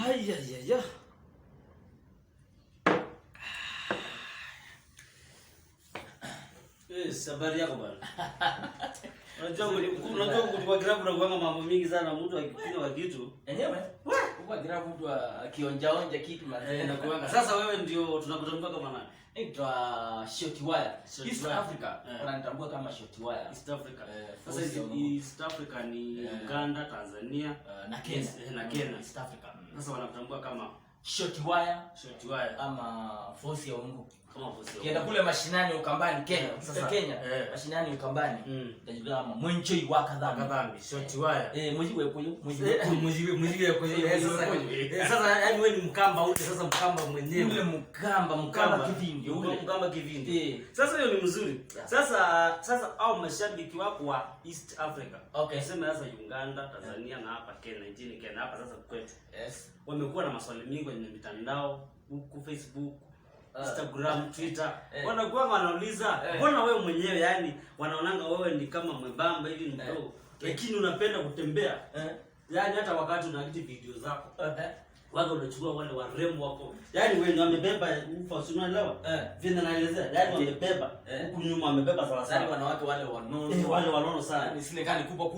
Haya ya ya. Habari yako bwana. Unajua kwa grabu na kuanga mambo mingi sana mtu akikunywa kitu. Enyewe? Kwa grabu mtu akionja kitu na kuanga. Sasa wewe ndio tunakutambua kama nani? Naitwa Short Wire. East Africa. Wananitambua kama Short Wire. East Africa. Sasa East Africa ni Uganda, Tanzania na Kenya. Na Kenya. East Africa. Sasa wanakutambua kama Short Wire. Short Wire ama Force ya Mungu. Kama Force ya Mungu. Kienda kule mashinani Ukambani Kenya. Sasa Kenya mashinani Ukambani. Ndio kama mwenchoi wa kadhambi. Short Wire. Mwiziwe kwa sasa yani wewe ni mkamba ule sasa mkamba mwenyewe. Ule mkamba kivindi ule. Mkamba kivindi. Sasa hiyo ni mzuri. Sasa au mashabiki wako wa East Africa. Okay. Sema sasa Uganda, Tanzania na hapa Kenya, nchini Kenya hapa sasa kwetu. Yes. Wamekuwa na maswali mingi kwenye mitandao, huku Facebook, Instagram, Twitter. Wanakuwa wanauliza, mbona wewe mwenyewe yani wanaonanga wewe ni kama mwembamba hivi mdogo. Lakini unapenda kutembea. Yaani hata wakati unaakiti video zako. Wao unachukua wale warembo wako. Yaani wewe wamebeba ufa unaelewa? Vile naelezea. Yaani wamebeba. Huku nyuma wamebeba sawa sawa. Yaani wanawake wale wanono. Wale wanono sana. Ni sinekani kubwa.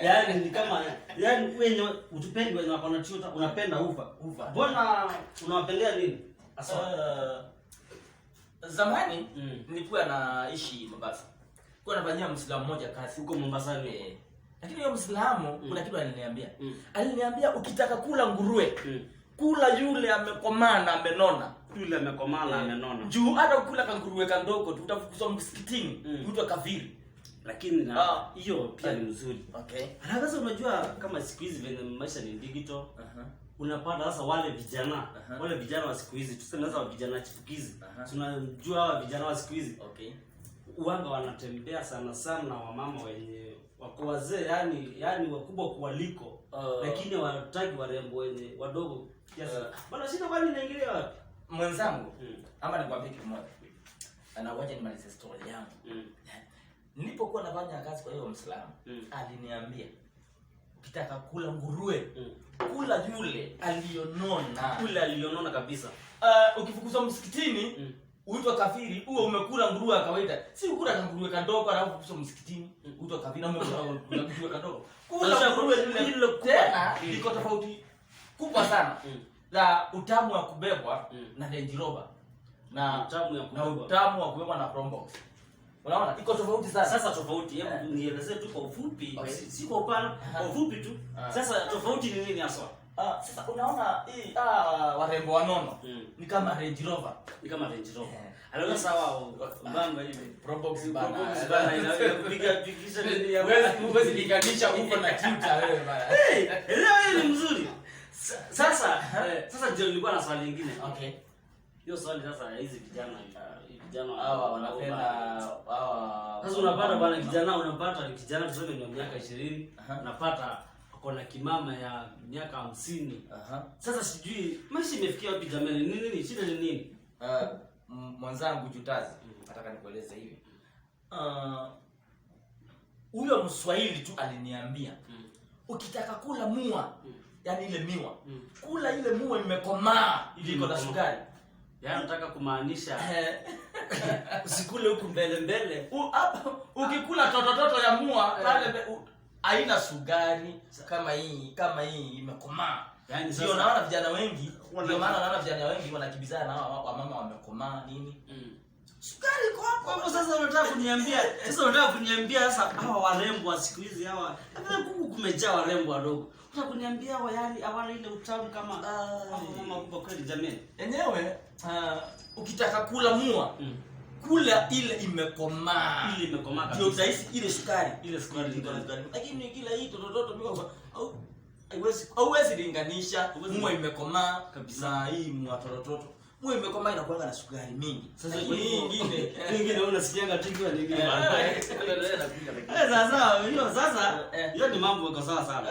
Yaani ni kama yaani wewe utupendi wewe wako na chota unapenda ufa. Mbona unawapendea nini? Zamani nilikuwa naishi Mombasa. Kwa nafanyia Muislamu mmoja kazi huko Mombasa ni. Lakini huyo Muislamu kuna kitu aliniambia. Aliniambia ukitaka kula nguruwe, kula yule amekomaa na amenona. Yule amekomaa na amenona. Juu hata ukula kanguruwe kandogo tutafukuzwa msikitini, mtu akafiri. Lakini na hiyo pia ni nzuri. Okay. Sasa unajua kama siku hizi vile maisha ni digital. Unapata sasa wale vijana wa siku hizi, tuseme sasa vijana chipukizi. Tunajua hawa vijana wa siku hizi. Okay. Uanga wanatembea sana na wamama wenye wako wazee yani wakubwa kuwaliko. Lakini hawataki warembo wenye wadogo kiasi. Bana shida kwani inaingilia wapi? Mwenzangu, ama nikwambie kitu moja. Anawaje nimalize story yangu. Nilipokuwa nafanya kazi kwa hiyo Muislamu, aliniambia ukitaka kula nguruwe, kula yule alionona. Yule alionona kabisa. Ukifukuzwa msikitini, uitwa kafiri, uwe umekula nguruwe ya kawaida. Si ukula nguruwe kandogo alafu ukifukuzwa msikitini, uitwa kafiri na umekula nguruwe kandogo. Kula nguruwe yule tena iko tofauti kubwa sana. La utamu wa kubebwa na Range Rover na utamu wa kubebwa na Probox. Unaona iko tofauti sana. Sasa tofauti, hebu nielezee tu kwa ufupi, si kwa upana, kwa ufupi tu. Sasa tofauti ni nini hasa? Sasa unaona hii warembo wanono ni kama Range Rover. Ni kama Range Rover. Alafu sawa mbamba hivi. Probox bana inapiga pikisha nini ya huwezi linganisha huko na Twitter wewe bana. Leo ni mzuri. Sasa ndio nilikuwa na swali lingine. Okay. Hiyo swali sasa hizi vijana hawa wanapenda sasa unapata bwana kijana tuseme ni miaka 20 unapata ako na kimama ya miaka 50. Sasa sijui maisha imefikia wapi jamani? Nini shida ni nini? Mwanzangu Jutazi nataka nikueleze hivi. Huyo Mswahili tu aliniambia ukitaka kula mua, yani ile miwa, kula ile mua imekomaa ili iko na sukari. Yaani nataka kumaanisha usikule huku mbele. Ukikula toto ya mua pale haina sukari kama hii imekomaa. Yaani sio naona vijana wengi, ndio maana naona vijana wengi wanakibizana na wamama wamekomaa nini? Sukari iko hapo. Sasa unataka kuniambia sasa hawa warembo wa siku hizi hawa kama kuku kumejaa warembo wadogo. Unataka kuniambia hawa yani hawana ile utamu kama mama kubwa kweli jamani. Yenyewe ukitaka kula mua, kula ile imekomaa. Ile imekomaa kabisa. Ndio utahisi ile sukari. Lakini kila hii toto miko hauwezi linganisha mua imekomaa kabisa na hii mua toto. Mua imekomaa inakuwa na sukari mingi. Sasa hii nyingine unasikianga tikiwa ni nini? Sasa hiyo ni mambo yako sawa sana.